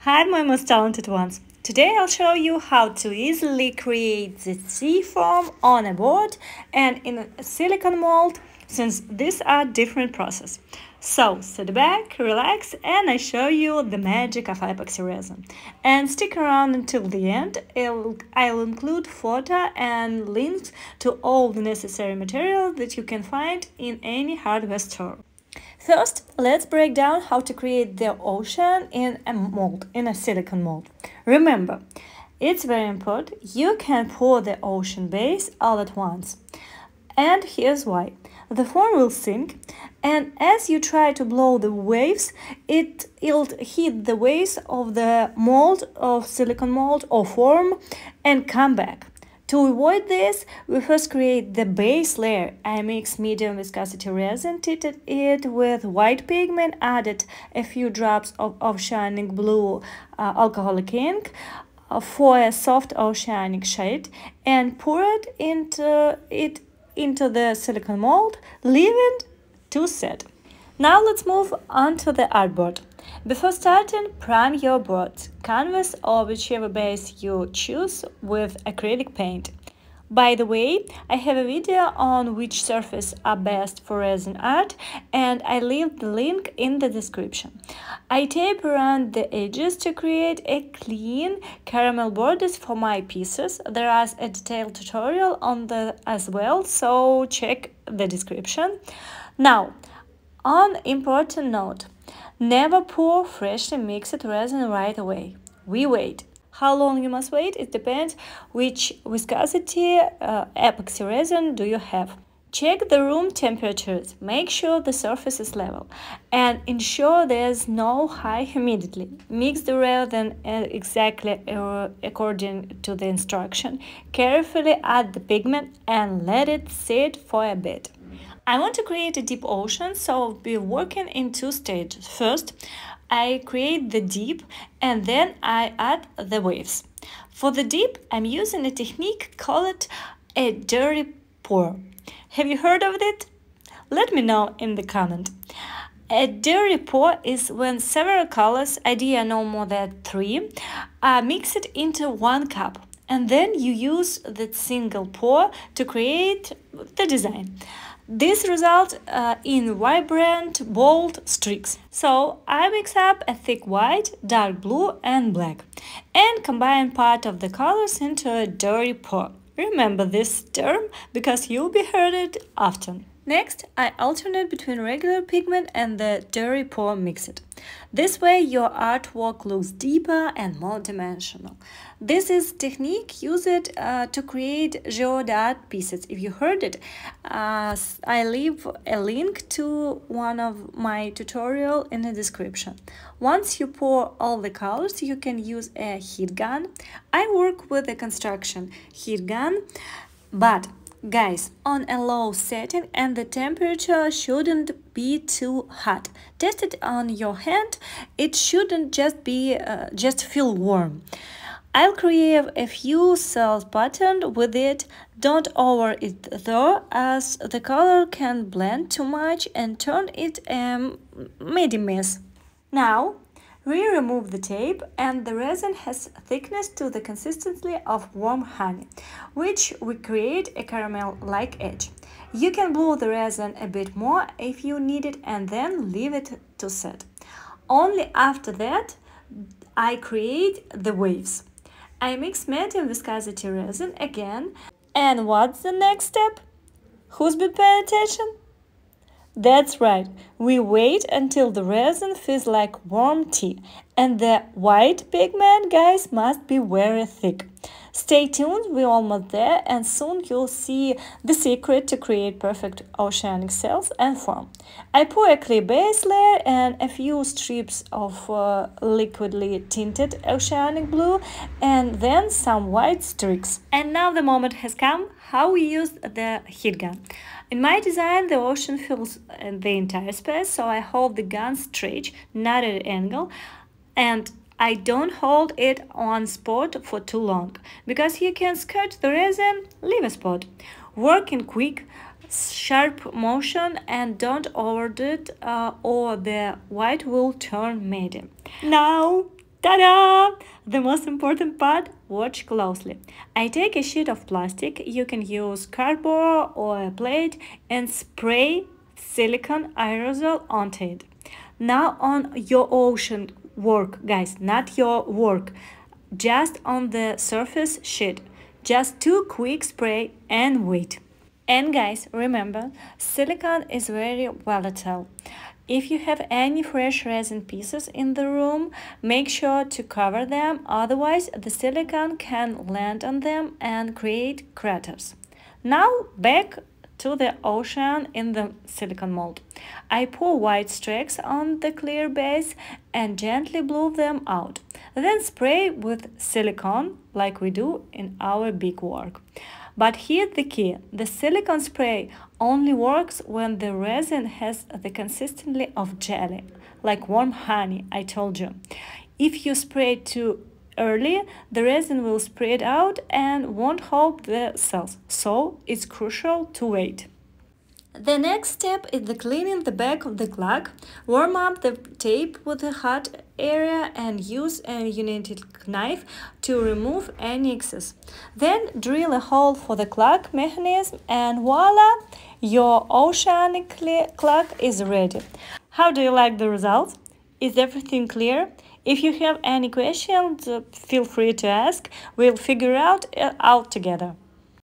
Hi, my most talented ones. Today I'll show you how to easily create the sea foam on a board and in a silicone mold, since these are different processes. So sit back, relax, and I show you the magic of epoxy resin. And stick around until the end. I'll include photo and links to all the necessary material that you can find in any hardware store. First, let's break down how to create the ocean in a mold, in a silicone mold. Remember, it's very important, you can pour the ocean base all at once. And here's why. The foam will sink, and as you try to blow the waves, it'll hit the base of the mold, of silicone mold or foam, and come back. To avoid this, we first create the base layer. I mixed medium viscosity resin, tinted it with white pigment, added a few drops of oceanic blue alcoholic ink for a soft oceanic shade, and poured it into the silicone mold, leaving to set. Now let's move on to the artboard. Before starting, prime your board, canvas or whichever base you choose with acrylic paint. By the way, I have a video on which surfaces are best for resin art, and I leave the link in the description. I tape around the edges to create a clean caramel borders for my pieces. There is a detailed tutorial on that as well, so check the description. Now, on important note, never pour freshly mixed resin right away. We wait. How long you must wait? It depends which viscosity epoxy resin do you have. Check the room temperatures, make sure the surface is level, and ensure there's no high humidity. Mix the resin exactly according to the instruction. Carefully add the pigment and let it sit for a bit. I want to create a deep ocean, so I'll be working in two stages. First, I create the deep and then I add the waves. For the deep, I'm using a technique called a dirty pour. Have you heard of it? Let me know in the comment. A dirty pour is when several colors, ideally no more than 3, are mixed into 1 cup. And then you use that single pour to create the design. This results in vibrant, bold streaks. So I mix up a thick white, dark blue and black and combine part of the colors into a dirty pour. Remember this term because you'll be heard it often. Next, I alternate between regular pigment and the dirty pour mixed. This way your artwork looks deeper and more dimensional. This is technique used to create Geode art pieces. If you heard it, I leave a link to one of my tutorial in the description. Once you pour all the colors, you can use a heat gun. I work with a construction heat gun, but guys, on a low setting, and the temperature shouldn't be too hot. Test it on your hand. It shouldn't just feel warm. I'll create a few cells patterned with it. Don't over it though, as the color can blend too much and turn it a messy mess. Now, we remove the tape, and the resin has thickness to the consistency of warm honey, which we create a caramel-like edge. You can blow the resin a bit more if you need it and then leave it to set. Only after that, I create the waves. I mix medium viscosity resin again, and what's the next step? Who's been paying attention? That's right, we wait until the resin feels like warm tea, and the white pigment, guys, must be very thick. Stay tuned, we're almost there, and soon you'll see the secret to create perfect oceanic cells and foam. I pour a clear base layer and a few strips of liquidly tinted oceanic blue, and then some white streaks. And now the moment has come, how we use the heat gun. In my design, the ocean fills the entire space, so I hold the gun straight, not at an angle, and I don't hold it on spot for too long, because you can scratch the resin, leave a spot. Work in quick, sharp motion and don't overdo it or the white will turn medium. Now Ta-da! The most important part, watch closely. I take a sheet of plastic, you can use cardboard or a plate, and spray silicone aerosol onto it. Now on your ocean work, guys, not your work, just on the surface sheet. Just 2 quick spray and wait. And guys, remember, silicone is very volatile. If you have any fresh resin pieces in the room, make sure to cover them, otherwise the silicone can land on them and create craters. Now back to the ocean in the silicone mold. I pour white streaks on the clear base and gently blow them out. Then spray with silicone like we do in our big work. But here's the key, the silicone spray only works when the resin has the consistency of jelly, like warm honey, I told you. If you spray too early, the resin will spread out and won't hold the cells, so it's crucial to wait. The next step is the cleaning the back of the clock. Warm up the tape with a hot area and use a united knife to remove any excess. Then drill a hole for the clock mechanism and voila, your oceanic clock is ready. How do you like the results? Is everything clear? If you have any questions, feel free to ask. We'll figure out together.